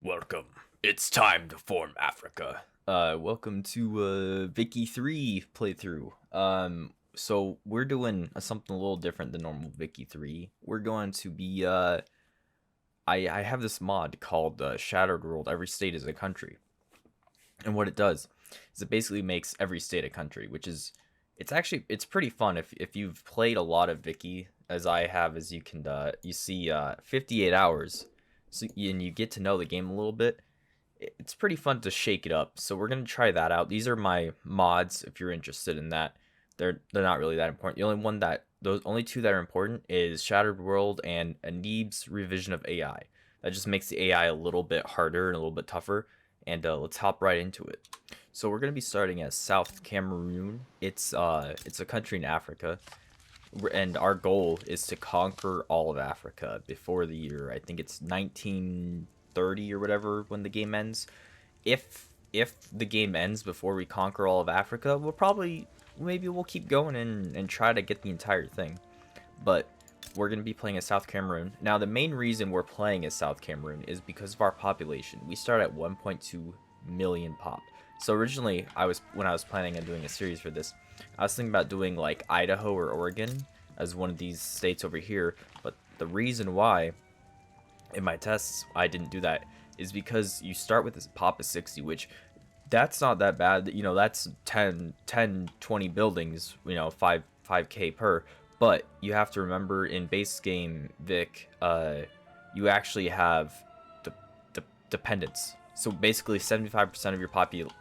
Welcome. It's time to form Africa. Welcome to Vicky 3 playthrough. So we're doing something a little different than normal Vicky 3. We're going to be I have this mod called Shattered World. Every state is a country. And what it does is it basically makes every state a country, which is it's pretty fun if you've played a lot of Vicky as I have. As you can you see 58 hours, so and you get to know the game a little bit. It's pretty fun to shake it up. So we're gonna try that out. These are my mods if you're interested in that. They're not really that important. The only one that those only two that are important is Shattered World and Anib's revision of AI. That just makes the AI a little bit harder and a little bit tougher. And let's hop right into it. So we're gonna be starting as South Cameroon. It's a country in Africa, and our goal is to conquer all of Africa before the year. I think it's 1930 or whatever when the game ends. If the game ends before we conquer all of Africa, maybe we'll keep going and try to get the entire thing. But we're going to be playing as South Cameroon. Now, the main reason we're playing as South Cameroon is because of our population. We start at 1.2 million pop. So originally, when I was planning on doing a series for this, I was thinking about doing like Idaho or Oregon as one of these states over here. But the reason why in my tests I didn't do that is because you start with this pop of 60, which that's not that bad. You know, that's 20 buildings, 5k per. But you have to remember in base game Vic, you actually have the dependents. So basically 75% of your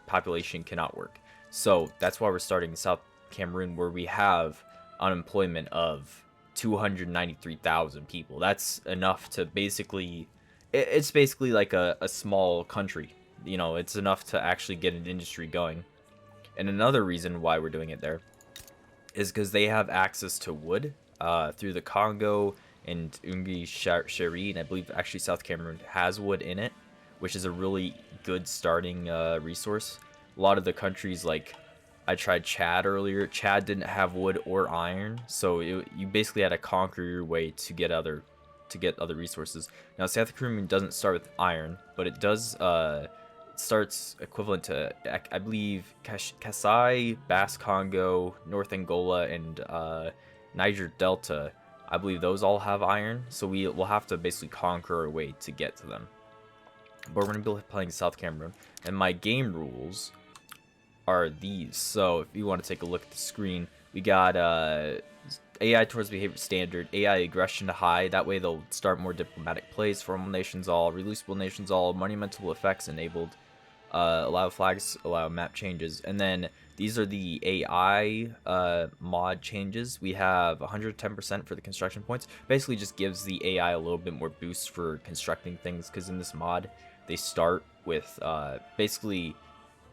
population cannot work. So that's why we're starting in South Cameroon, where we have unemployment of 293,000 people. That's enough to basically, it's basically like a small country. It's enough to actually get an industry going. And another reason why we're doing it there is because they have access to wood through the Congo and Ungi Sheri, and I believe actually South Cameroon has wood in it, which is a really good starting resource. A lot of the countries, like I tried Chad earlier, Chad didn't have wood or iron, so you basically had to conquer your way to get other resources. Now South Cameroon doesn't start with iron, but it does starts equivalent to, I believe, Kasai, Bass Congo, North Angola, and Niger Delta. I believe those all have iron, so we'll have to basically conquer our way to get to them. But we're going to be playing South Cameroon, and my game rules are these. So if you want to take a look at the screen, we got AI towards behavior standard, AI aggression to high. That way they'll start more diplomatic plays. Formal nations all, releasable nations all, monumental effects enabled. Allow flags, allow map changes, and then these are the AI mod changes. We have 110% for the construction points. Basically just gives the AI a little bit more boost for constructing things, because in this mod they start with basically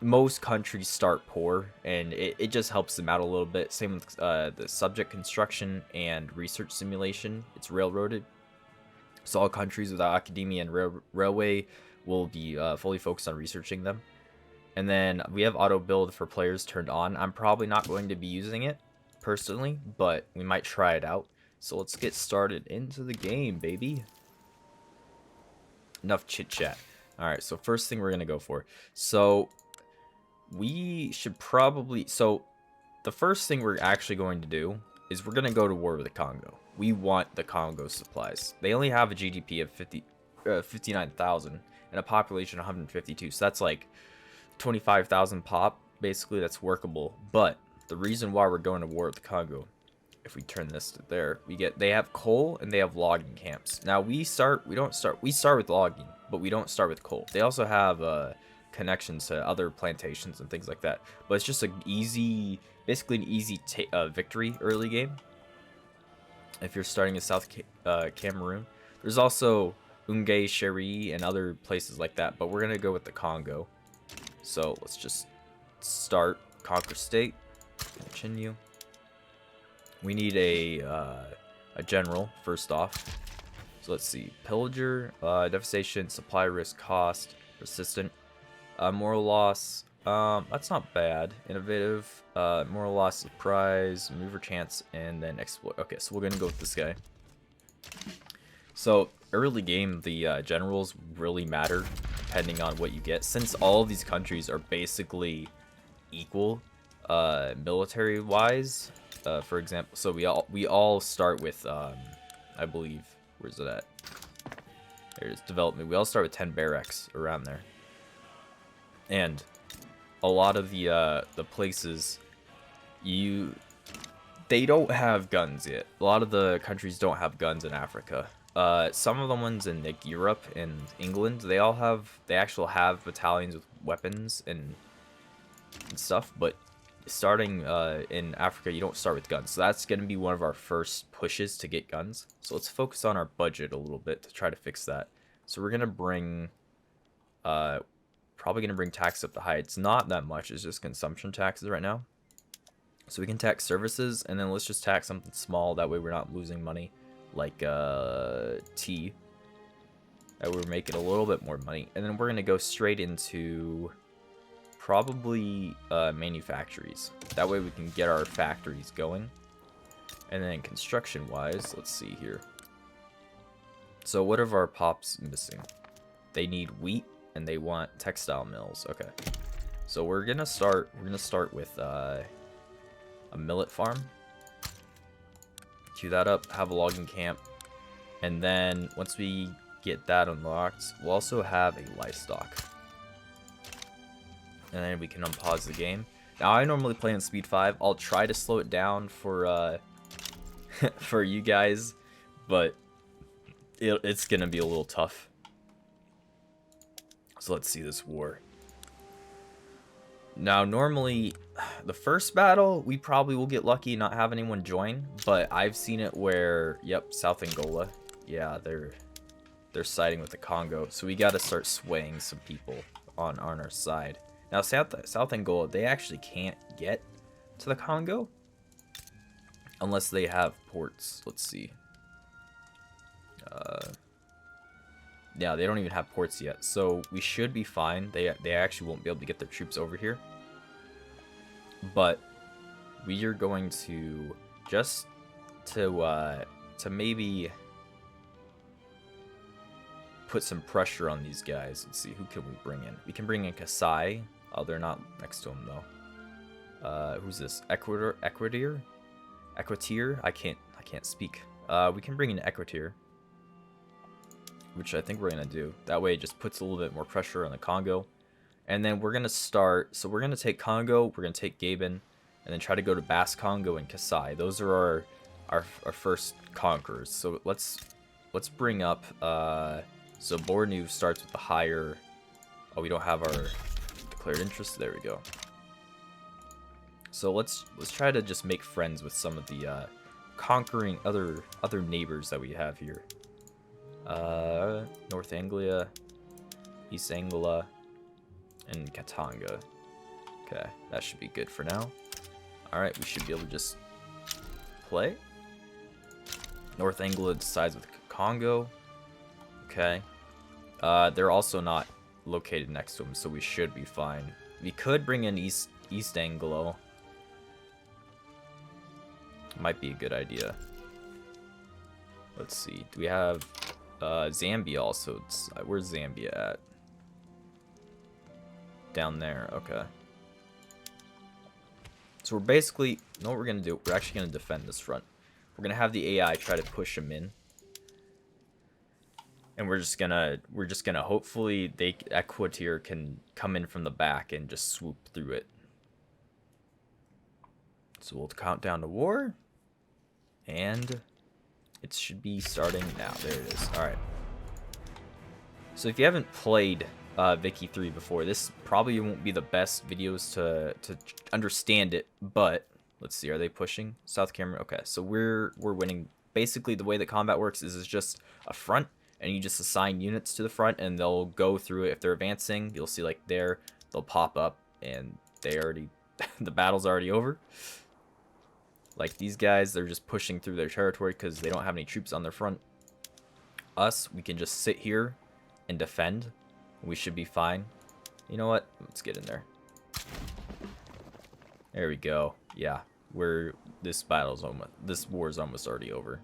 most countries start poor, and it just helps them out a little bit. Same with the subject construction and research simulation. It's railroaded, so all countries without academia and railway will be fully focused on researching them. And then we have auto build for players turned on. I'm probably not going to be using it personally, but we might try it out. So let's get started into the game, baby. Enough chit chat. All right, so first thing we're gonna go for. So we should probably, so the first thing we're actually going to do is we're gonna go to war with the Congo. We want the Congo supplies. They only have a GDP of 59,000 and a population of 152, so that's like 25,000 pop. Basically, that's workable. But the reason why we're going to war with the Congo, if we turn this to there, they have coal and they have logging camps. Now we start with logging, but we don't start with coal. They also have connections to other plantations and things like that. But it's just basically an easy victory early game if you're starting in South Cameroon. There's also Unge, Sheri, and other places like that, but we're gonna go with the Congo. So let's just start conquer state. Continue. We need a general first off. So let's see, pillager, devastation, supply risk, cost, persistent, moral loss. That's not bad. Innovative, moral loss, surprise, mover chance, and then exploit. Okay, so we're gonna go with this guy. So early game, the generals really matter depending on what you get. Since all of these countries are basically equal, military wise, for example, so we all start with, I believe, where's it at? There it is, development. We all start with 10 barracks around there, and a lot of the places they don't have guns yet. A lot of the countries don't have guns in Africa. Some of the ones in like Europe and England, they actually have battalions with weapons and stuff, but starting in Africa, you don't start with guns. So that's going to be one of our first pushes to get guns. So let's focus on our budget a little bit to try to fix that. So we're going to bring, probably going to bring tax up to high. It's not that much. It's just consumption taxes right now. So we can tax services, and then let's just tax something small. That way we're not losing money, like tea. That we're making a little bit more money. And then we're going to go straight into probably manufactories. That way we can get our factories going. And then construction-wise, let's see here. So what are our pops missing? They need wheat, and they want textile mills. Okay. So we're going to start with a millet farm. Queue that up, have a logging camp, and then once we get that unlocked, we'll also have a livestock, and then we can unpause the game. Now I normally play on speed 5. I'll try to slow it down for for you guys, but it's gonna be a little tough. So let's see this war. Now, normally, the first battle, we probably will get lucky and not have anyone join, but I've seen it where, yep, South Angola, yeah, they're siding with the Congo, so we got to start swaying some people on our side. Now, South Angola, they actually can't get to the Congo unless they have ports. Let's see. Yeah, they don't even have ports yet, so we should be fine. They actually won't be able to get their troops over here. But we are going to just to maybe put some pressure on these guys. Let's see, who can we bring in? We can bring in Kasai. Oh, they're not next to him though. Who's this? Equateur? I can't speak. We can bring in Equateur, which I think we're going to do. That way it just puts a little bit more pressure on the Congo. And then we're going to start, so we're going to take Congo, we're going to take Gabon, and then try to go to Bass Congo and Kasai. Those are our first conquerors. So let's bring up, so Bornu starts with the higher, oh, we don't have our declared interest, there we go. So let's try to just make friends with some of the conquering other neighbors that we have here. North Anglia, East Anglia, and Katanga. Okay, that should be good for now. Alright, we should be able to just play. North Anglia decides with Congo. Okay. They're also not located next to them, so we should be fine. We could bring in East Anglo. Might be a good idea. Let's see. Do we have Zambia also? Where's Zambia at? Down there. Okay. So we're basically, you know what we're gonna do? We're actually gonna defend this front. We're gonna have the AI try to push them in, and we're just gonna hopefully Equateur can come in from the back and just swoop through it. So we'll count down to war, and it should be starting now. There it is. All right. So if you haven't played Vicky 3 before, this probably won't be the best videos to understand it, but let's see, are they pushing South Cameroon? Okay, so we're winning. Basically the way that combat works is it's just a front, and you just assign units to the front, and they'll go through it. If they're advancing, you'll see like there, they'll pop up, and they already the battle's already over. Like these guys, they're just pushing through their territory because they don't have any troops on their front. Us, we can just sit here and defend. We should be fine. You know what? Let's get in there. There we go. Yeah, this war is almost already over.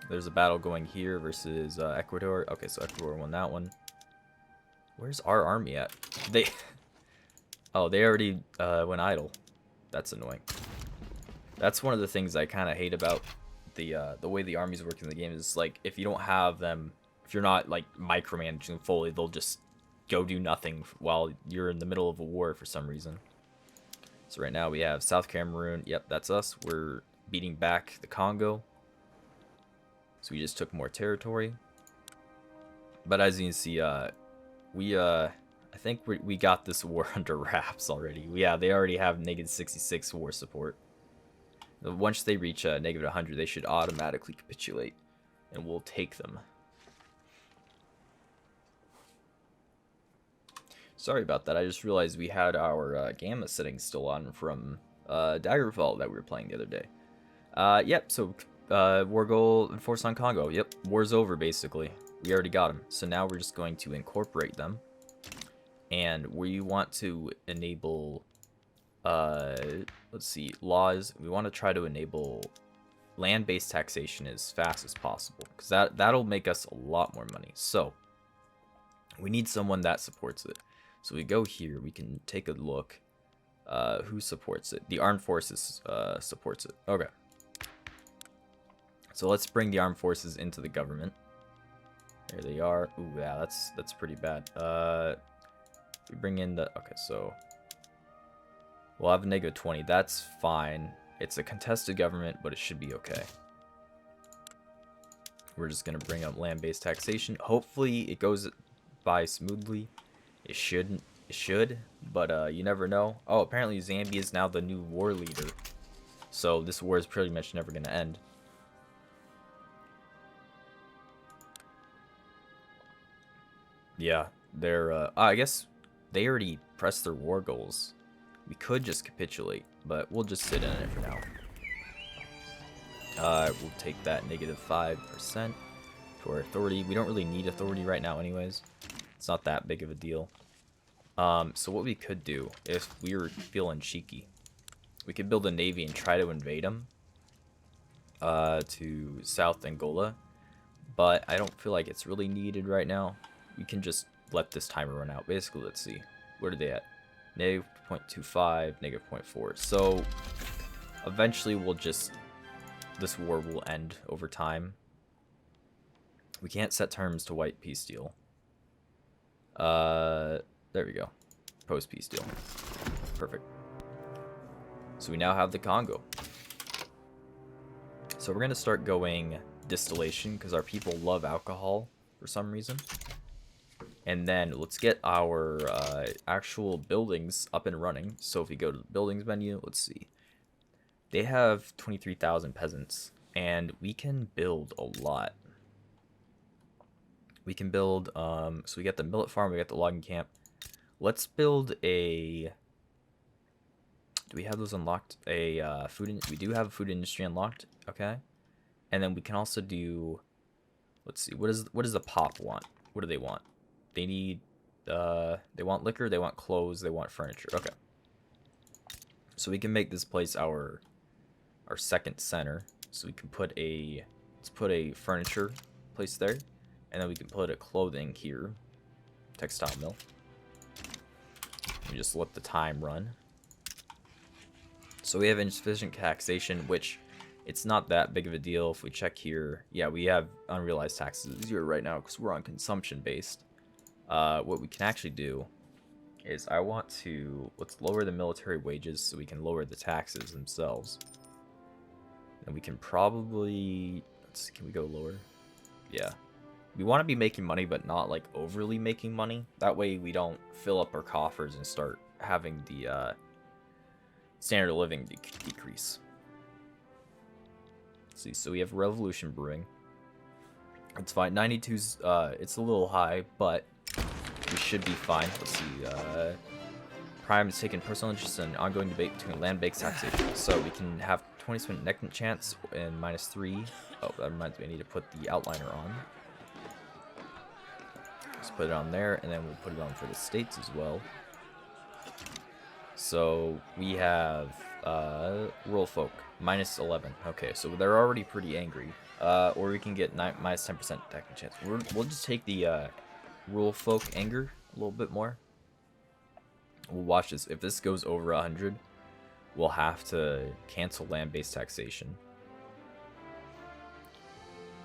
There's a battle going here versus Ecuador. Okay, so Ecuador won that one. Where's our army at? They... Oh, they already went idle. That's annoying. That's one of the things I kind of hate about the way the armies work in the game is, like, if you don't have them, if you're not, like, micromanaging fully, they'll just go do nothing while you're in the middle of a war for some reason. So right now we have South Cameroon. Yep, that's us. We're beating back the Congo. So we just took more territory. But as you can see, I think we got this war under wraps already. Yeah, they already have -66 war support. Once they reach -100, they should automatically capitulate, and we'll take them. Sorry about that. I just realized we had our gamma settings still on from Daggerfall that we were playing the other day. Yep, so war goal enforced on Congo. Yep, war's over basically. We already got them. So now we're just going to incorporate them. And we want to enable, let's see, laws. We want to try to enable land-based taxation as fast as possible, because that'll make us a lot more money. So we need someone that supports it. So we go here, we can take a look. Who supports it? The Armed Forces supports it. Okay. So let's bring the Armed Forces into the government. There they are. Ooh, yeah, that's pretty bad. We bring in the... Okay, so... We'll have a -20. That's fine. It's a contested government, but it should be okay. We're just going to bring up land-based taxation. Hopefully, it goes by smoothly. It shouldn't. It should, but you never know. Oh, apparently Zambia is now the new war leader. So this war is pretty much never going to end. Yeah, they're... I guess... They already pressed their war goals. We could just capitulate, but we'll just sit in it for now. We'll take that -5% to our authority. We don't really need authority right now anyways. It's not that big of a deal. So what we could do, if we were feeling cheeky, we could build a navy and try to invade them to South Angola. But I don't feel like it's really needed right now. We can just let this timer run out. Basically, let's see. Where are they at? -0.25, -0.4. So eventually we'll just... This war will end over time. We can't set terms to white peace deal. There we go. Post peace deal. Perfect. So we now have the Congo. So we're going to start going distillation because our people love alcohol for some reason. And then let's get our actual buildings up and running. So if we go to the buildings menu, let's see. They have 23,000 peasants, and we can build a lot. We can build, so we got the millet farm, we got the logging camp. Let's build a, do we have those unlocked? We do have a food industry unlocked, okay. And then we can also do, let's see, what does the pop want? What do they want? They need, they want liquor, they want clothes, they want furniture. Okay. So we can make this place our second center. So we can put let's put a furniture place there. And then we can put a clothing here. Textile mill. We just let the time run. So we have insufficient taxation, which it's not that big of a deal. If we check here, yeah, we have unrealized taxes 0 right now because we're on consumption based. What we can actually do is let's lower the military wages so we can lower the taxes themselves. And we can probably, can we go lower? Yeah. We want to be making money, but not like overly making money. That way we don't fill up our coffers and start having the standard of living decrease. Let's see, so we have Revolution Brewing. It's fine. 92's, it's a little high, but we should be fine. Let's see, Prime is taking personal interest in ongoing debate between land-based taxation. So we can have 20% neck chance and -3. Oh, that reminds me, I need to put the outliner on. Let's put it on there, and then we'll put it on for the states as well. So we have rural folk, -11. Okay, so they're already pretty angry. Or we can get minus 10% attacking chance. We'll just take the rural folk anger a little bit more. We'll watch this. If this goes over 100, we'll have to cancel land-based taxation.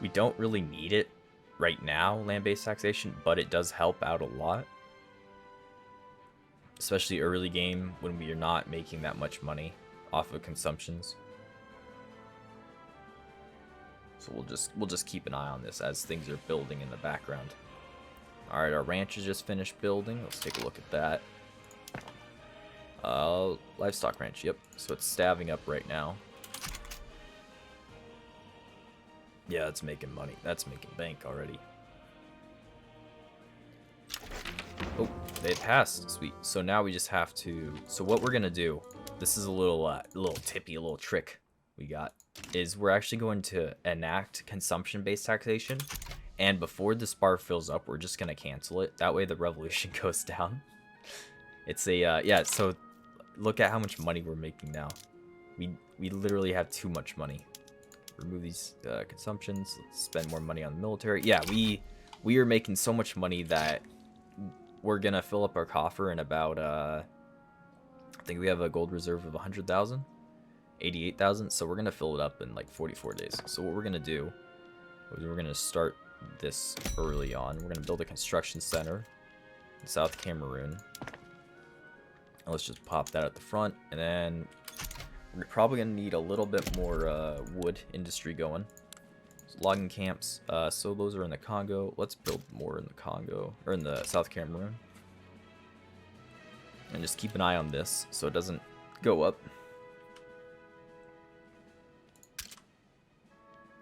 We don't really need it right now, land-based taxation, but it does help out a lot. Especially early game when we are not making that much money off of consumptions. So we'll just keep an eye on this as things are building in the background. Alright, our ranch is just finished building. Let's take a look at that. Livestock ranch, yep. So it's staving up right now. Yeah, it's making money. That's making bank already. Oh, they passed. Sweet. So now we just have to... So what we're going to do, this is a little tippy, a little trick we got, is we're actually going to enact consumption-based taxation. And before this bar fills up, we're just going to cancel it. That way the revolution goes down. It's a... yeah, so look at how much money we're making now. We literally have too much money. Remove these consumptions. Let's spend more money on the military. Yeah, we are making so much money that we're gonna fill up our coffer in about I think we have a gold reserve of 100,000, 88,000. So we're gonna fill it up in like 44 days. So what we're gonna do is we're gonna start this early on. We're gonna build a construction center in South Cameroon. And let's just pop that at the front, and then we're probably going to need a little bit more wood industry going. So logging camps. So those are in the Congo. Let's build more in the Congo, or in the South Cameroon. And just keep an eye on this so it doesn't go up.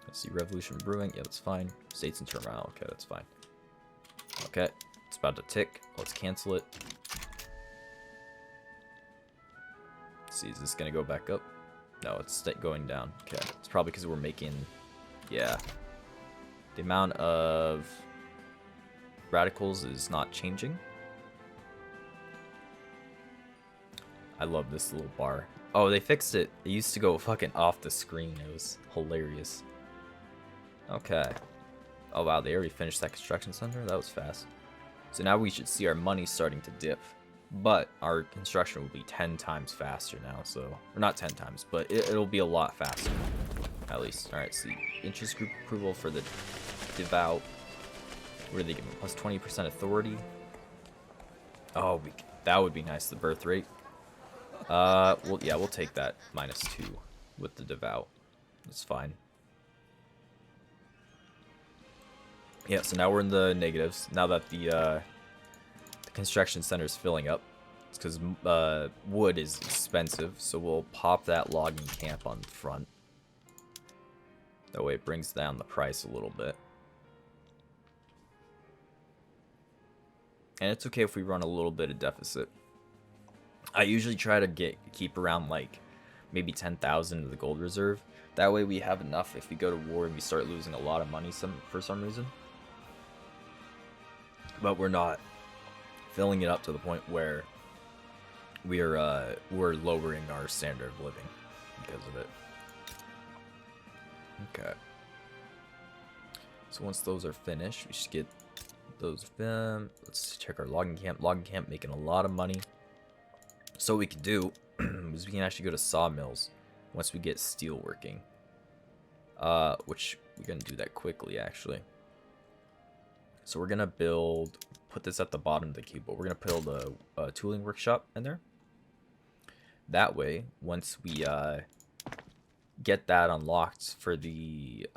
Let's see, revolution brewing. Yeah, that's fine. States and turmoil. Okay, that's fine. Okay, it's about to tick. Let's cancel it. See, is this gonna go back up? No, it's going down. Okay, it's probably because we're making, yeah, the amount of radicals is not changing. I love this little bar. Oh, they fixed it. It used to go fucking off the screen. It was hilarious. Okay. Oh wow, they already finished that construction center. That was fast. So now we should see our money starting to dip. But our construction will be 10 times faster now, so... Or not 10 times, but it'll be a lot faster. At least. Alright, so interest group approval for the devout. What are they giving? Plus 20% authority. Oh, that would be nice, the birth rate. Well, yeah, we'll take that. -2 with the devout. That's fine. Yeah, so now we're in the negatives. Now that the construction center is filling up. It's because wood is expensive, so we'll pop that logging camp on the front. That way it brings down the price a little bit. And it's okay if we run a little bit of deficit. I usually try to keep around like maybe 10,000 of the gold reserve. That way we have enough if we go to war and we start losing a lot of money for some reason. But we're not filling it up to the point where we're lowering our standard of living because of it. Okay. So once those are finished, we should get those of them. Let's check our logging camp. Logging camp making a lot of money. So what we can do is we can actually go to sawmills once we get steel working. Which we're gonna do that quickly actually. So we're gonna put this at the bottom of the queue, but we're gonna build a tooling workshop in there. That way, once we get that unlocked for the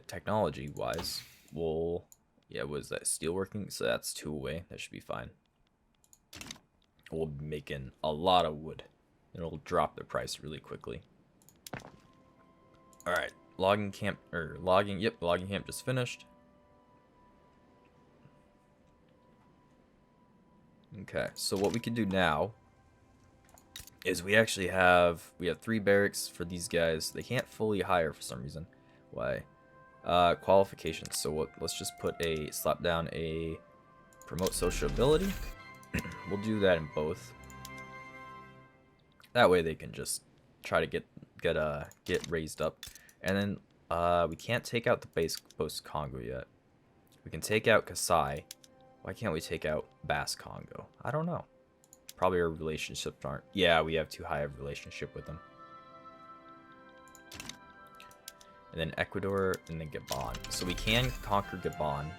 technology wise, was that steel working? So that's 2 away. That should be fine. We'll be making a lot of wood. It'll drop the price really quickly. All right, logging camp logging camp just finished. Okay, so what we can do now is we have 3 barracks for these guys. They can't fully hire for some reason. Why? Qualifications. So let's just slap down a promote sociability. We'll do that in both. That way they can just try to get raised up. And then We can't take out the base post Congo yet. We can take out Kasai. Why can't we take out Bass Congo? I don't know. Probably our relationships aren't. Yeah, we have too high of a relationship with them. And then Ecuador, and then Gabon. So we can conquer Gabon.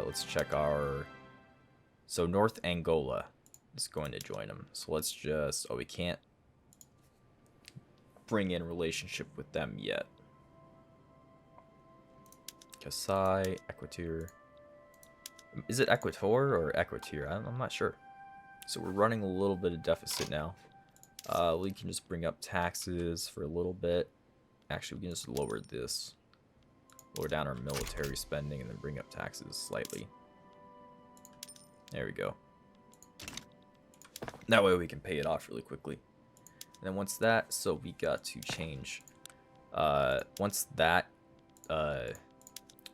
Let's check our... So North Angola is going to join them. So let's just... Oh, we can't bring in relationship with them yet. Kasai, Equateur. Is it Equator or Equateur? I'm not sure. So we're running a little bit of deficit now. We can just bring up taxes for a little bit. Actually, we can just lower this. Lower down our military spending and then bring up taxes slightly. There we go. That way we can pay it off really quickly. And then once that, so we got to change. Once that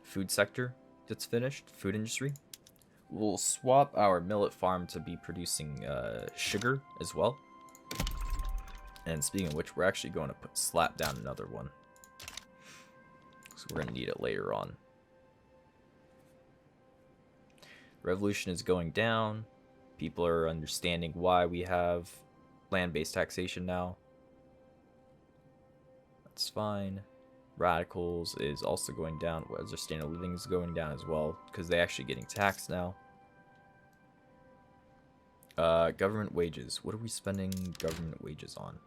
food sector gets finished, food industry, we'll swap our millet farm to be producing sugar as well. And speaking of which, we're actually going to slap down another one. So we're going to need it later on. Revolution is going down. People are understanding why we have land-based taxation now. That's fine. Radicals is also going down. As their standard of living is going down as well, because they're actually getting taxed now. Government wages. What are we spending government wages on?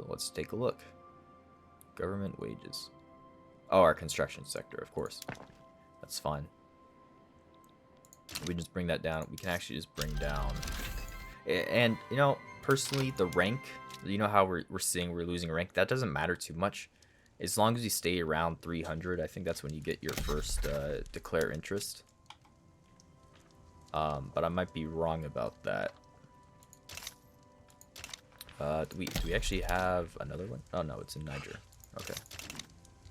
Let's take a look. Government wages. Oh, our construction sector, of course. That's fine. We just bring that down. We can actually just bring down... And, you know, personally, the rank... You know how we're seeing we're losing rank? That doesn't matter too much. As long as you stay around 300, I think that's when you get your first declare interest. But I might be wrong about that. Do we actually have another one? Oh, no, it's in Niger. Okay.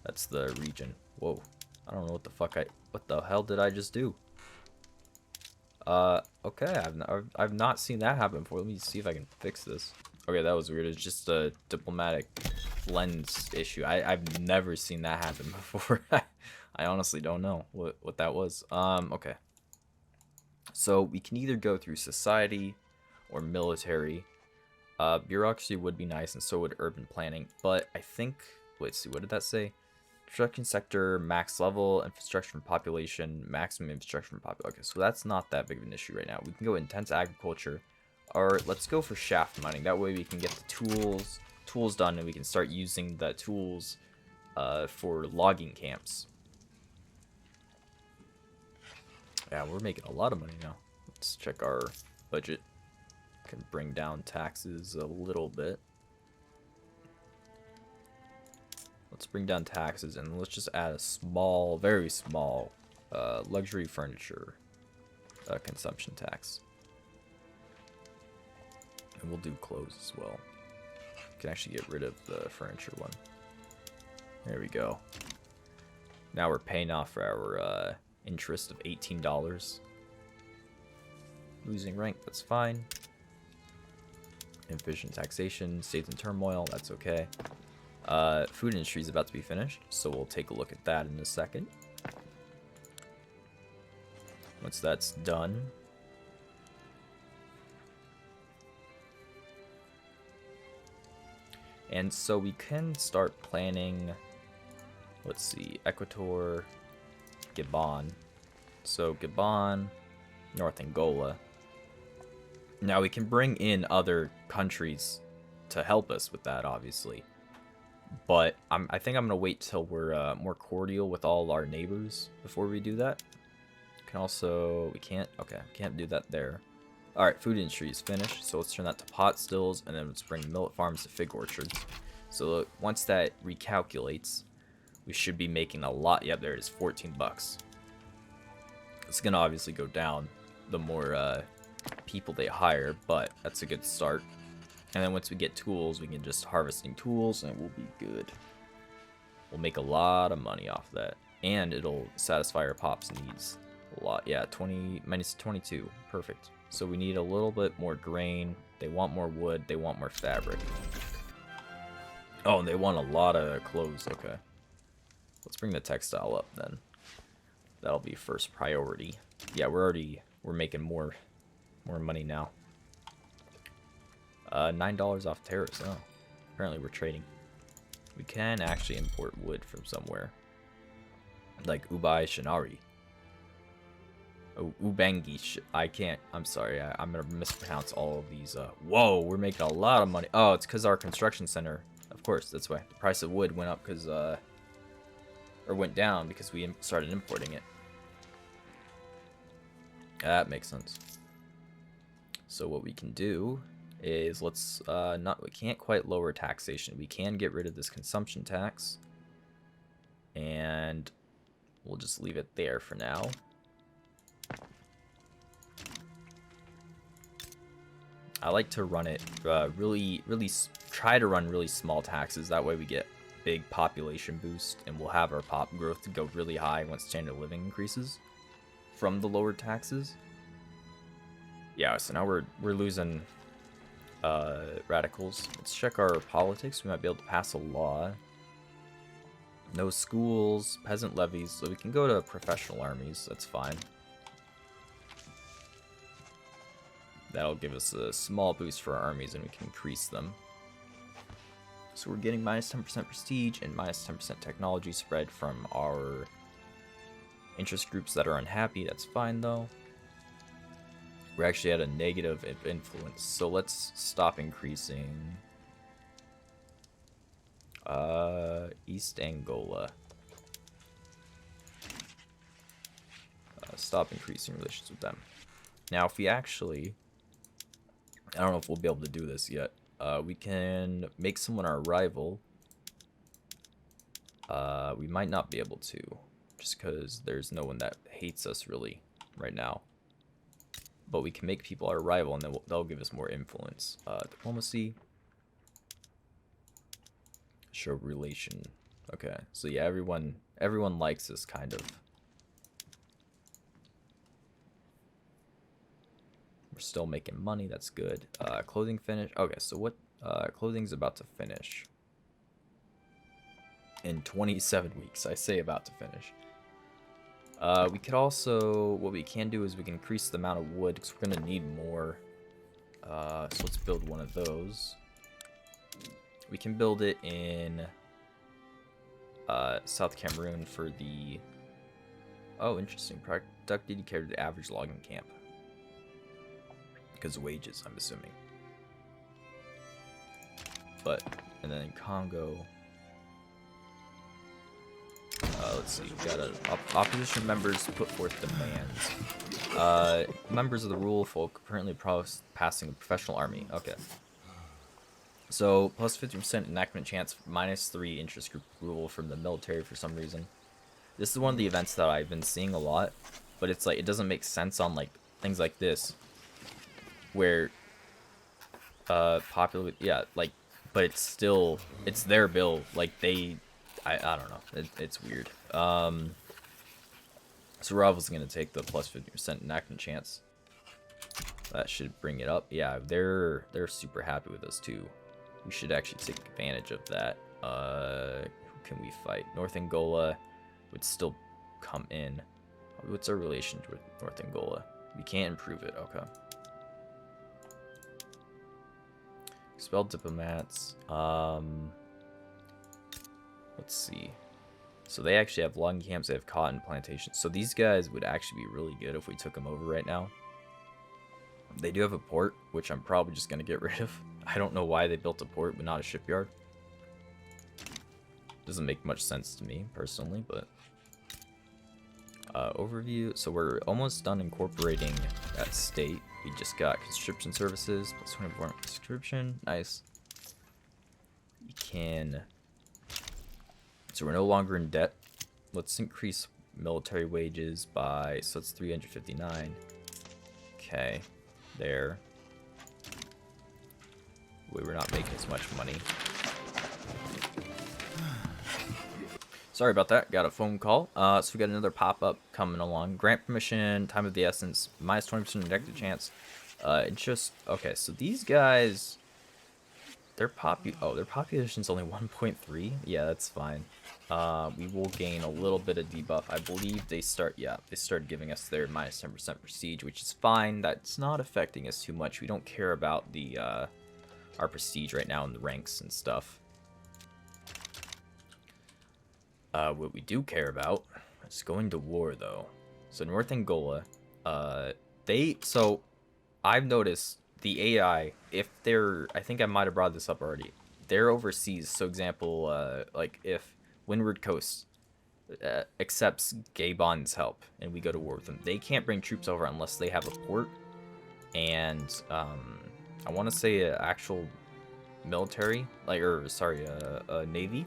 That's the region. Whoa. I don't know what the fuck what the hell did I just do? Okay. I've not seen that happen before. Let me see if I can fix this. Okay, that was weird. It's just a diplomatic lens issue. I've never seen that happen before. I honestly don't know what that was. Okay. So we can either go through society or military. Bureaucracy would be nice, and so would urban planning. But I think, let's see, what did that say? Construction sector, max level, infrastructure and population, maximum infrastructure and population. Okay, so that's not that big of an issue right now. We can go intense agriculture, or let's go for shaft mining. That way we can get the tools done, and we can start using the tools for logging camps. Yeah, we're making a lot of money now. Let's check our budget. Can bring down taxes a little bit. Let's bring down taxes, and let's just add a small, very small luxury furniture consumption tax. And we'll do clothes as well. We can actually get rid of the furniture one. There we go. Now we're paying off for our interest of $18. Losing rank, that's fine. Inefficient taxation, states in turmoil, that's okay. Food industry is about to be finished, so we'll take a look at that in a second. Once that's done, and so we can start planning, let's see, Equator, Gabon. So Gabon, North Angola. Now we can bring in other countries to help us with that, obviously. But I think I'm going to wait till we're more cordial with all our neighbors before we do that. Can also, we can't do that there. Alright, food industry is finished, so let's turn that to pot stills, and then let's bring millet farms to fig orchards. So look, once that recalculates, we should be making a lot. Yep, there it is, 14 bucks. It's going to obviously go down the more people they hire, but that's a good start. And then once we get tools, we can just harvesting tools, and we'll be good. We'll make a lot of money off that, and it'll satisfy our pops' needs a lot. Yeah, 20 minus 22, perfect. So we need a little bit more grain. They want more wood. They want more fabric. Oh, and they want a lot of clothes. Okay. Let's bring the textile up then. That'll be first priority. Yeah, we're making more money now. $9 off tariffs. Oh, apparently we're trading. We can actually import wood from somewhere, like Ubai Shinari. Oh, Ubangi. I can't. I'm sorry. I'm gonna mispronounce all of these. Whoa, we're making a lot of money. Oh, it's because our construction center. Of course, that's why the price of wood went up because or went down because we started importing it. That makes sense. So what we can do is let's we can't quite lower taxation. We can get rid of this consumption tax, and we'll just leave it there for now. I like to run it really try to run really small taxes. That way we get big population boost, and we'll have our pop growth to go really high once standard of living increases from the lowered taxes. Yeah, so now we're losing radicals. Let's check our politics. We might be able to pass a law. No schools, peasant levies, so we can go to professional armies. That's fine. That'll give us a small boost for our armies, and we can increase them. So we're getting minus 10% prestige and minus 10% technology spread from our interest groups that are unhappy. That's fine, though. We're actually at a negative influence, so let's stop increasing. East Angola. Stop increasing relations with them. Now, if we actually... I don't know if we'll be able to do this yet. We can make someone our rival. We might not be able to, just because there's no one that hates us really right now. But we can make people our rival, and then they'll give us more influence. Diplomacy. Show relation. Okay, so yeah, everyone likes us, kind of. We're still making money. That's good. Clothing finish. Okay, so what? Clothing's about to finish in 27 weeks. I say about to finish. We could also, what we can do is we can increase the amount of wood because we're gonna need more. So let's build one of those. We can build it in South Cameroon for the. Oh, interesting. Productivity compared to the average logging camp. Because of wages, I'm assuming. But, and then in Congo. Let's see, we got opposition members put forth demands. Members of the rural folk currently passing a professional army. Okay. So, plus 50% enactment chance, minus 3 interest group rule from the military for some reason. This is one of the events that I've been seeing a lot, but it's like, it doesn't make sense on like things like this. Where, popular, yeah, like, but it's still, it's their bill, like they, I don't know, it's weird. So we're obviously going to take the plus 50% enactment chance. That should bring it up. Yeah, they're super happy with us too. We should actually take advantage of that. Who can we fight? North Angola would still come in. What's our relation with North Angola? We can't improve it, okay. Expelled diplomats. Let's see. So they actually have logging camps. They have cotton plantations. So these guys would actually be really good if we took them over right now. They do have a port, which I'm probably just going to get rid of. I don't know why they built a port, but not a shipyard. Doesn't make much sense to me, personally, but... overview. So we're almost done incorporating that state. We just got conscription services, plus 24 conscription. Nice. We can... So we're no longer in debt. Let's increase military wages by... So that's 359. Okay. There. We were not making as much money. Sorry about that. Got a phone call. So we got another pop-up coming along. Grant permission, time of the essence, minus 20% negative chance. It's just... Okay, so these guys... their population's only 1.3. Yeah, that's fine. We will gain a little bit of debuff. I believe they started giving us their minus 10% prestige, which is fine. That's not affecting us too much. We don't care about the our prestige right now in the ranks and stuff. What we do care about is going to war, though. So North Angola, so I've noticed the AI, if they're, I think I might have brought this up already, they're overseas. So example, like if Windward Coast accepts Gabon's help and we go to war with them, they can't bring troops over unless they have a port and I want to say an actual military, like, or sorry, a navy.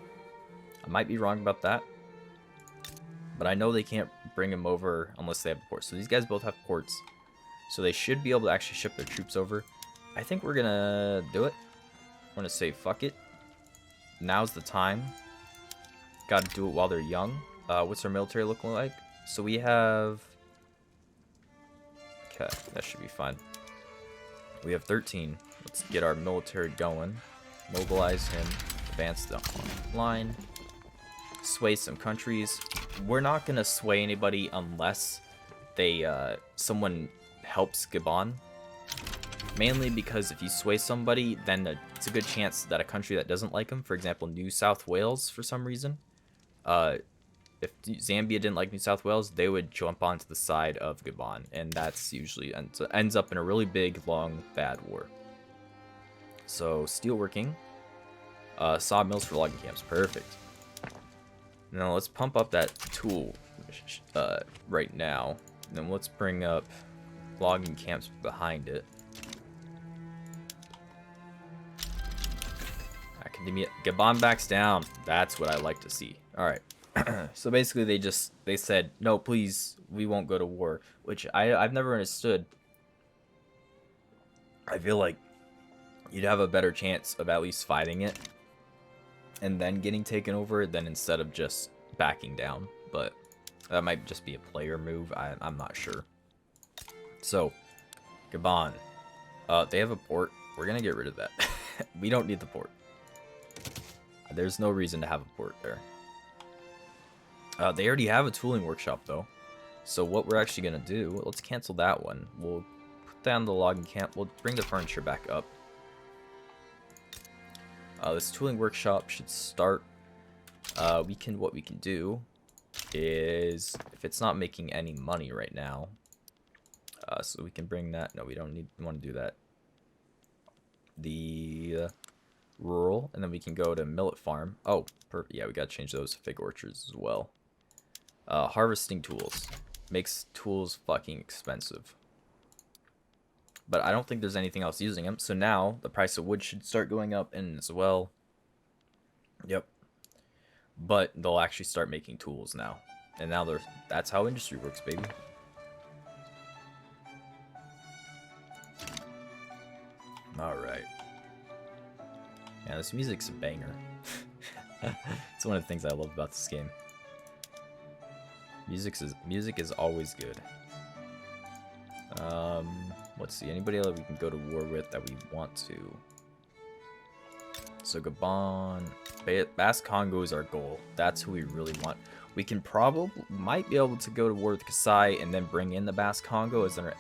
I might be wrong about that, but I know they can't bring them over unless they have a port. So these guys both have ports, so they should be able to actually ship their troops over. I think we're gonna do it. We're gonna say fuck it. Now's the time. Got to do it while they're young. What's our military looking like? So we have. Okay, that should be fine. We have 13. Let's get our military going. Mobilize him. Advance the line. Sway some countries. We're not gonna sway anybody unless they someone helps Gabon. Mainly because if you sway somebody, then it's a good chance that a country that doesn't like them, for example, New South Wales, for some reason, if Zambia didn't like New South Wales, they would jump onto the side of Gabon, and that's usually ends up in a really big, long, bad war. So steelworking, sawmills for logging camps, perfect. Now let's pump up that tool right now, and then let's bring up logging camps behind it. Academia, Gabon backs down. That's what I like to see. All right. So basically, they said no, please, we won't go to war, which I've never understood. I feel like you'd have a better chance of at least fighting it and then getting taken over than instead of just backing down. But that might just be a player move. I'm not sure. So Gabon, they have a port. We're gonna get rid of that. We don't need the port. There's no reason to have a port there. They already have a tooling workshop, though. So what we're actually going to do, let's cancel that one. We'll put down the logging camp. We'll bring the furniture back up. This tooling workshop should start. What we can do is, if it's not making any money right now, so we can bring that. No, we don't want to do that. The rural, and then we can go to millet farm. Oh, yeah, we got to change those to fig orchards as well. Harvesting tools makes tools fucking expensive, but I don't think there's anything else using them. So now the price of wood should start going up in as well. Yep. But they'll actually start making tools now, and now that's how industry works, baby. All right. Yeah, this music's a banger. It's one of the things I love about this game. Music is always good. Let's see, anybody else we can go to war with that we want to. So Gabon, Basque Congo is our goal. That's who we really want. We can might be able to go to war with Kasai and then bring in the Basque Congo as an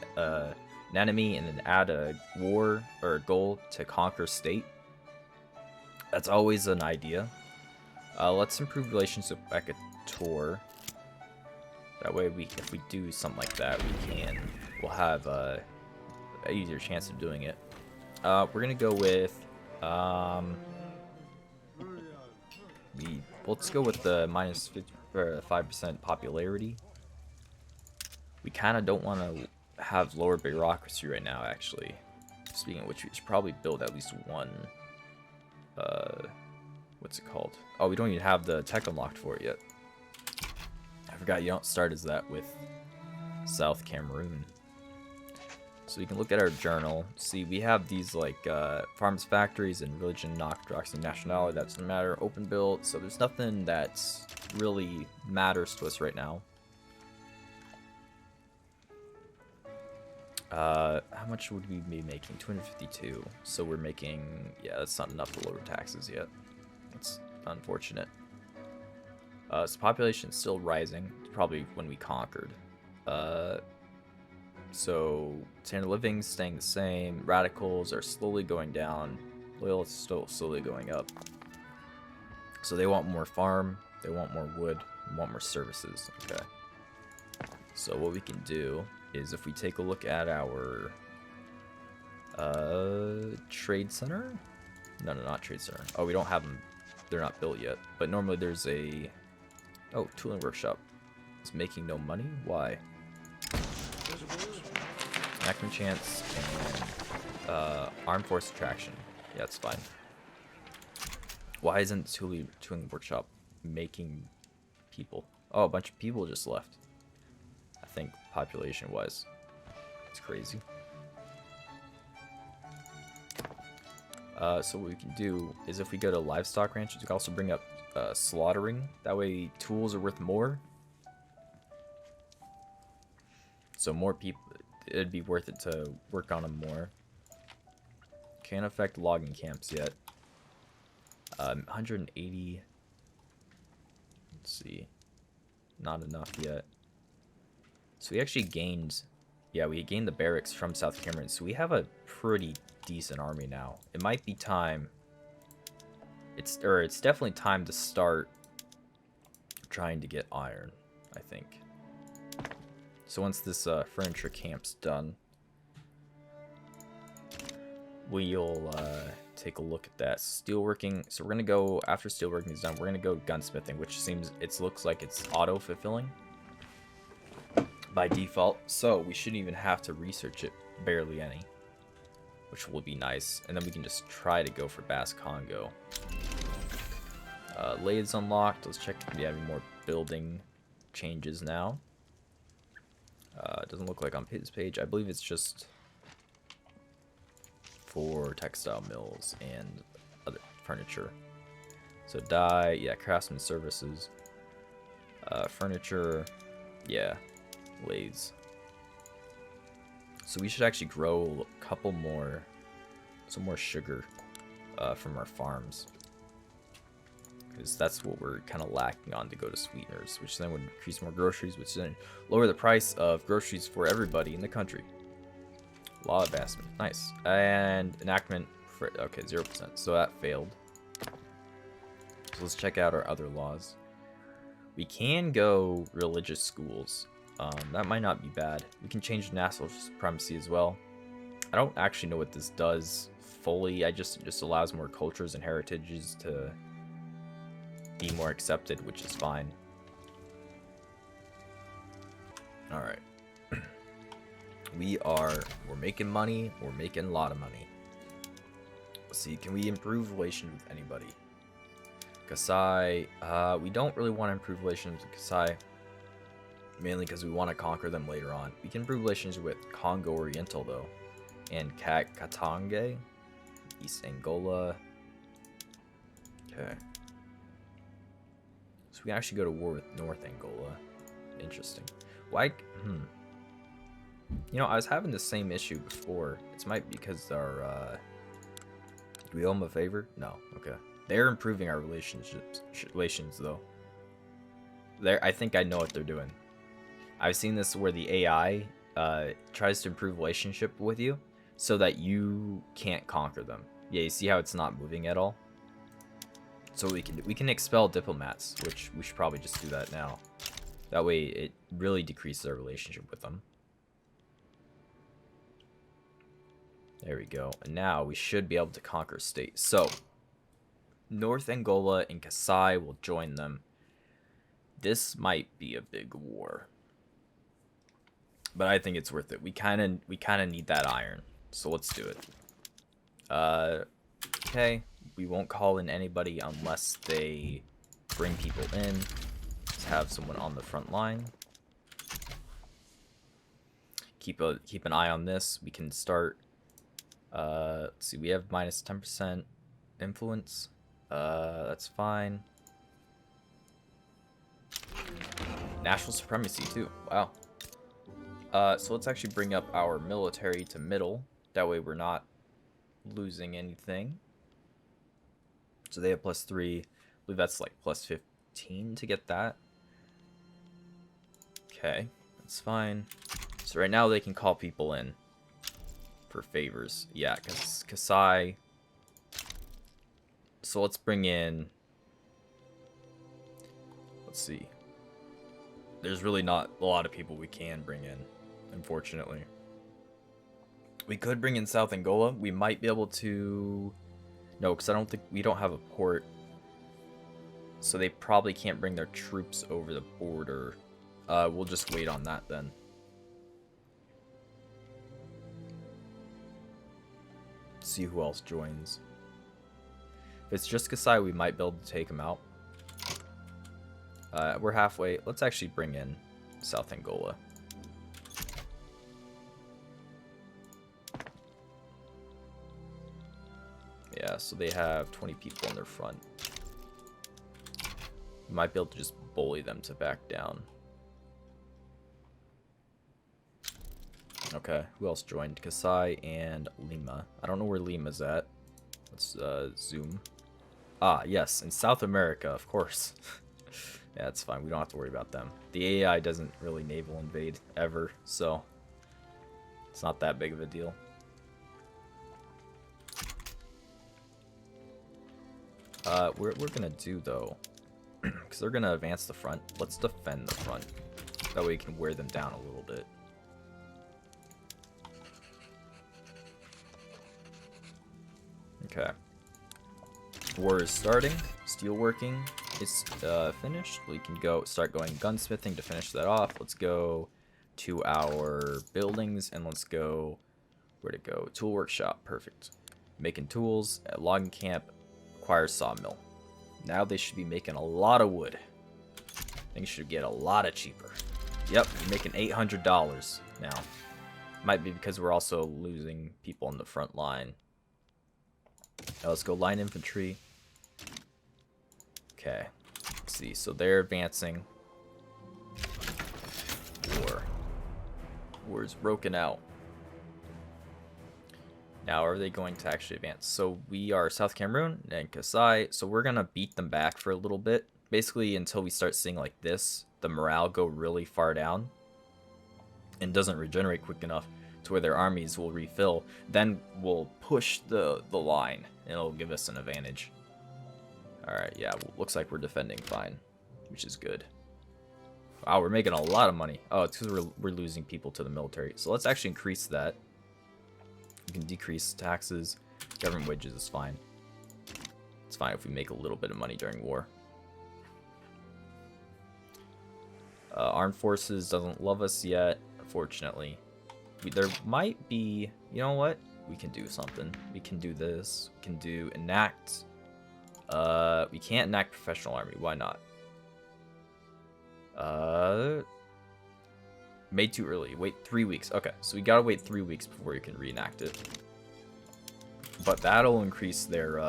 enemy, and then add a war or a goal to conquer state. That's always an idea. Let's improve relations with Equator. That way, if we do something like that, we'll have an easier chance of doing it. We're gonna go with let's go with the minus 5% popularity. We kind of don't want to have lower bureaucracy right now, actually. Speaking of which, we should probably build at least one. What's it called? Oh, we don't even have the tech unlocked for it yet. I forgot you don't start as that with South Cameroon. So you can look at our journal. See, we have these like farms, factories, and religion, orthodoxy, nationality. That doesn't matter. Open build. So there's nothing that's really matters to us right now. How much would we be making? 252. So we're making, yeah, that's not enough to lower taxes yet. That's unfortunate. So population's still rising, probably when we conquered. So standard of living staying the same. Radicals are slowly going down. Loyal is still slowly going up. So they want more farm, they want more wood, they want more services. Okay. So what we can do is if we take a look at our trade center. No, not trade center. Oh, we don't have them. They're not built yet. But normally there's a tooling workshop. It's making no money. Why? Acme chance and armed force attraction. Yeah, it's fine. Why isn't the tooling workshop making people? Oh, a bunch of people just left. I think population-wise, it's crazy. So what we can do is if we go to livestock ranches, we can also bring up slaughtering. That way, tools are worth more. So more people, it'd be worth it to work on them more. Can't affect logging camps yet. 180. Let's see. Not enough yet. So we actually gained, yeah, we gained the barracks from South Cameroon. So we have a pretty decent army now. It might be time. It's definitely time to start trying to get iron, I think. So once this furniture camp's done, we'll take a look at that. Steelworking. So we're gonna go after steelworking is done. We're gonna go gunsmithing, which looks like it's auto fulfilling by default. So we shouldn't even have to research it, barely any, which will be nice. And then we can just try to go for Bass Congo. Lathes unlocked. Let's check if we have any more building changes now. It doesn't look like on his page. I believe it's just for textile mills and other furniture. So dye, yeah, craftsman services, furniture, yeah, lathes. So we should actually grow a couple more, some more sugar from our farms, because that's what we're kind of lacking on to go to sweeteners, which then would increase more groceries, which then lower the price of groceries for everybody in the country. Law advancement, nice. And enactment for, okay, 0%, so that failed. So let's check out our other laws. We can go religious schools. That might not be bad. We can change national supremacy as well. I don't actually know what this does fully. It just allows more cultures and heritages to be more accepted, which is fine. All right. We're making money. We're making a lot of money. Let's see, can we improve relations with anybody? Kasai, we don't really want to improve relations with Kasai, mainly because we want to conquer them later on. We can improve relations with Congo Oriental though, and Katange, East Angola. Okay. So we can actually go to war with North Angola. Interesting. Why? You know, I was having the same issue before. It might be because our, do we owe them a favor? No. Okay. They're improving our relations though. I think I know what they're doing. I've seen this where the AI tries to improve relationship with you so that you can't conquer them. Yeah, you see how it's not moving at all? So we can expel diplomats, which we should probably just do that now. That way it really decreases our relationship with them. There we go. And now we should be able to conquer states. So North Angola and Kasai will join them. This might be a big war, but I think it's worth it. We kind of need that iron, so let's do it. Okay, we won't call in anybody unless they bring people in. Let's have someone on the front line. Keep an eye on this. We can start. Let's see, we have minus 10% influence. That's fine. National supremacy too. Wow. So let's actually bring up our military to middle. That way we're not losing anything. So they have +3. I believe that's like +15 to get that. Okay, that's fine. So right now they can call people in for favors. Yeah, because Kasai. So let's bring in. Let's see. There's really not a lot of people we can bring in, unfortunately. We could bring in South Angola. We might be able to. No, because I don't think we don't have a port. So they probably can't bring their troops over the border. We'll just wait on that then. See who else joins. If it's just Kasai, we might be able to take him out. We're halfway. Let's actually bring in South Angola. Yeah, so they have 20 people in their front. We might be able to just bully them to back down. Okay, who else joined? Kasai and Lima. I don't know where Lima's at. Let's zoom. Ah, yes, in South America, of course. Yeah, it's fine. We don't have to worry about them. The AI doesn't really naval invade ever, so it's not that big of a deal. We're gonna do though, because they're gonna advance the front. Let's defend the front. That way we can wear them down a little bit. Okay. War is starting. Steelworking is finished. We can start going gunsmithing to finish that off. Let's go to our buildings and let's go. Where to go? Tool workshop. Perfect. Making tools at logging camp. Requires sawmill. Now they should be making a lot of wood. Things should get a lot of cheaper. Yep, we're making $800 now. Might be because we're also losing people on the front line. Now let's go line infantry. Okay, let's see. So they're advancing. War is broken out. Now, are they going to actually advance? So we are South Cameroon and Kasai. So we're going to beat them back for a little bit. Basically, until we start seeing like this, the morale go really far down. And doesn't regenerate quick enough to where their armies will refill. Then we'll push the line. And it'll give us an advantage. Alright, yeah. Looks like we're defending fine. Which is good. Wow, we're making a lot of money. Oh, it's because we're losing people to the military. So let's actually increase that. We can decrease taxes. Government wages is fine. It's fine if we make a little bit of money during war. Armed forces doesn't love us yet, unfortunately. There might be... You know what? We can do something. We can do this. We can do enact. We can't enact professional army. Why not? Made too early. Wait 3 weeks. Okay, so we gotta wait 3 weeks before you can reenact it. But that'll increase their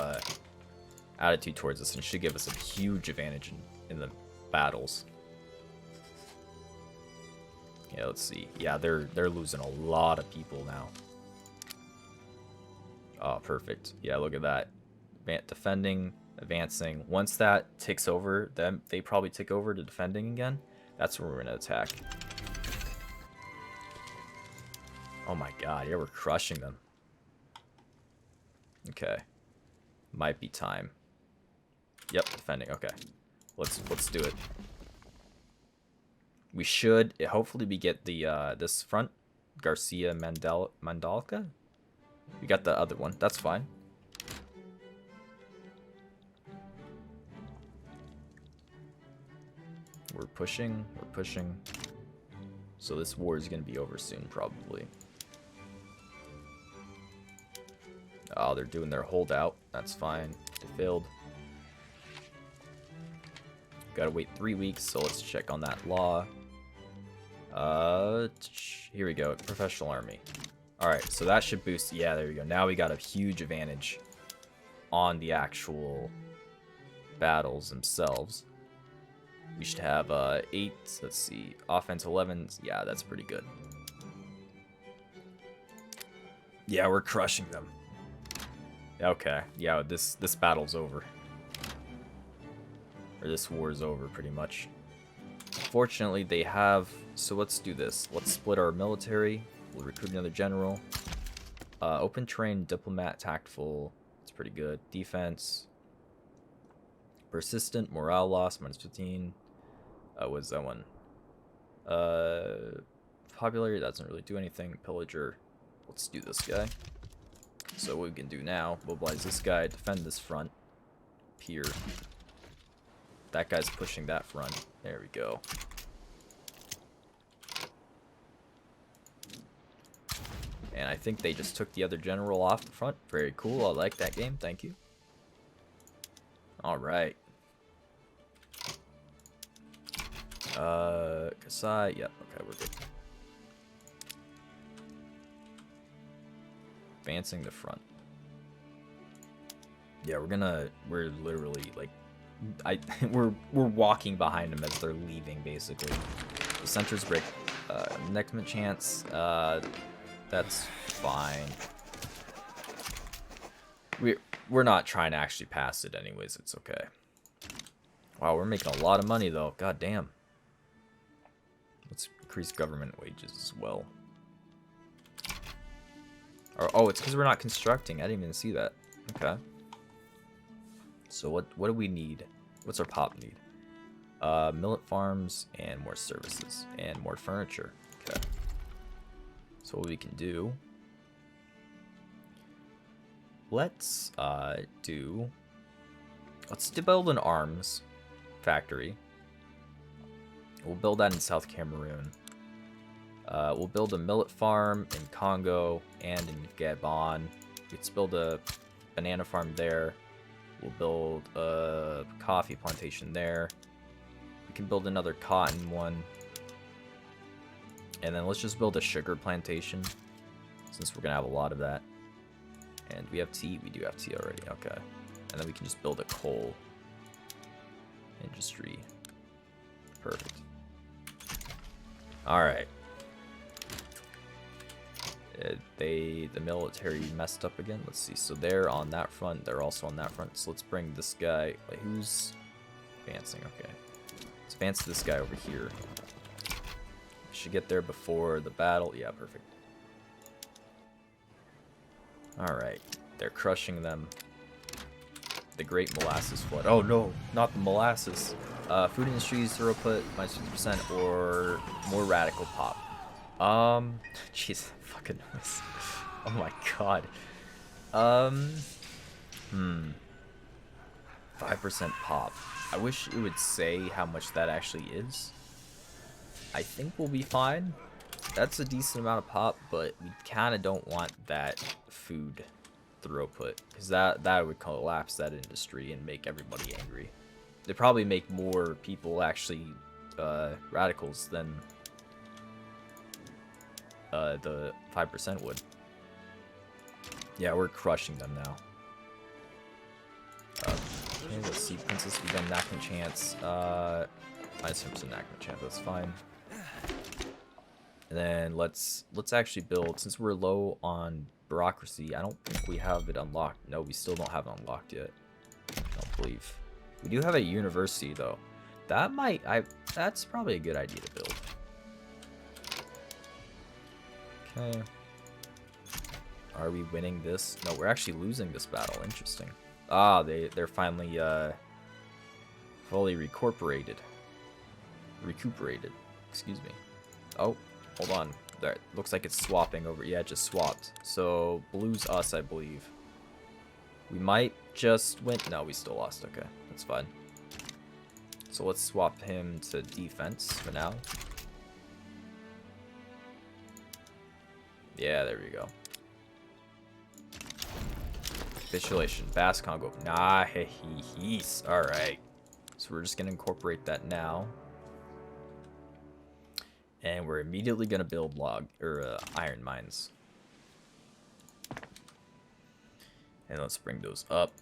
attitude towards us and should give us a huge advantage in the battles. Yeah, let's see. Yeah, they're losing a lot of people now. Oh, perfect. Yeah, look at that. Defending, advancing. Once that takes over, then they probably take over to defending again. That's where we're gonna attack. Oh my god, yeah, we're crushing them. Okay. Might be time. Yep, defending. Okay. Let's do it. We should hopefully we get the this front Garcia Mandalka. We got the other one. That's fine. We're pushing. We're pushing. So this war is going to be over soon, probably. Oh, they're doing their holdout. That's fine. They failed. Gotta wait 3 weeks, so let's check on that law. Here we go. Professional army. Alright, so that should boost. Yeah, there we go. Now we got a huge advantage on the actual battles themselves. We should have 8. Let's see. Offense 11. Yeah, that's pretty good. Yeah, we're crushing them. Okay, yeah, this battle's over. Or this war's over, pretty much. Fortunately, they have... So let's do this. Let's split our military. We'll recruit another general. Open terrain, diplomat, tactful. It's pretty good. Defense. Persistent, morale loss, -15. What's that one? Popularity doesn't really do anything. Pillager. Let's do this guy. So what we can do now, mobilize this guy, defend this front. Here. That guy's pushing that front. There we go. And I think they just took the other general off the front. Very cool. I like that game. Thank you. Alright. Kasai. Yep. Okay, we're good. Advancing the front. Yeah, we're literally like we're walking behind them as they're leaving, basically. The center's break. Next chance. That's fine. We're not trying to actually pass it anyways. It's okay. Wow, we're making a lot of money though. God damn. Let's increase government wages as well. Or, oh, it's because we're not constructing. I didn't even see that. Okay. So what do we need? What's our pop need? Millet farms and more services and more furniture. Okay. So what we can do, let's build an arms factory. We'll build that in South Cameroon. We'll build a millet farm in Congo and in Gabon. Let's build a banana farm there. We'll build a coffee plantation there. We can build another cotton one. And then let's just build a sugar plantation, since we're going to have a lot of that. And we have tea? We do have tea already. Okay. And then we can just build a coal industry. Perfect. Alright. The military messed up again. Let's see. So they're on that front. They're also on that front. So let's bring this guy. Wait, who's advancing? Okay. Let's advance this guy over here. Should get there before the battle. Yeah, perfect. Alright. They're crushing them. The Great Molasses Flood. Oh no, not the molasses. Food industries, throughput, -50% or more radical pop. Jeez, fucking noise. Oh my god. 5% pop. I wish it would say how much that actually is. I think we'll be fine. That's a decent amount of pop, but we kind of don't want that food throughput, because that would collapse that industry and make everybody angry. They'd probably make more people actually radicals than the 5% would. Yeah, we're crushing them now. Okay, let's see. Princess, we got Knack and Chance. -10% Knack and Chance, that's fine. And then let's actually build, since we're low on bureaucracy, I don't think we have it unlocked. No, we still don't have it unlocked yet. I don't believe. We do have a university though. That's probably a good idea to build. Okay. Are we winning this? No, we're actually losing this battle. Interesting. Ah, they're finally fully recuperated. Excuse me. Oh, hold on. That looks like it's swapping over. Yeah, it just swapped. So blue's us, I believe. We might just win. No, we still lost. Okay, that's fine. So let's swap him to defense for now. Yeah, there we go. Capitulation. Bass Congo. Nice. Alright. So we're just going to incorporate that now. And we're immediately going to build iron mines. And let's bring those up.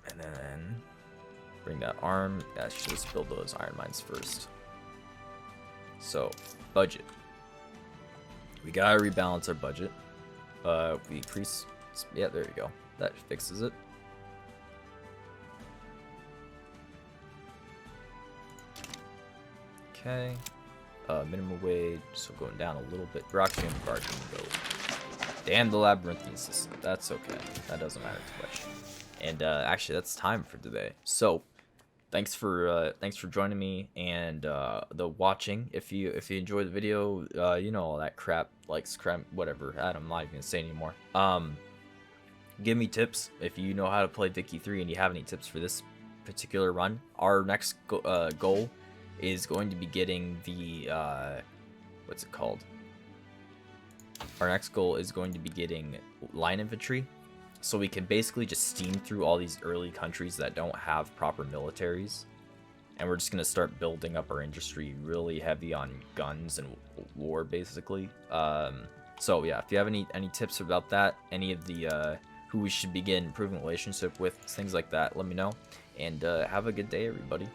And then bring that arm. Actually, let's build those iron mines first. So, budget. We gotta rebalance our budget. We increase. Yeah, there you go. That fixes it. Okay. Minimum wage, so going down a little bit. We're actually gonna go. Damn the labyrinthine system. That's okay. That doesn't matter too much. And actually, that's time for today. So, thanks for joining me and the watching. If you enjoyed the video, you know all that crap, like scram, whatever. I'm not even gonna say anymore. Give me tips if you know how to play Vicky 3 and you have any tips for this particular run. Our next goal is going to be getting the what's it called? Our next goal is going to be getting line infantry, so we can basically just steam through all these early countries that don't have proper militaries, and we're just gonna start building up our industry really heavy on guns and war, basically. So yeah, if you have any tips about that, any of the who we should begin improving relationship with, things like that, let me know. And have a good day, everybody.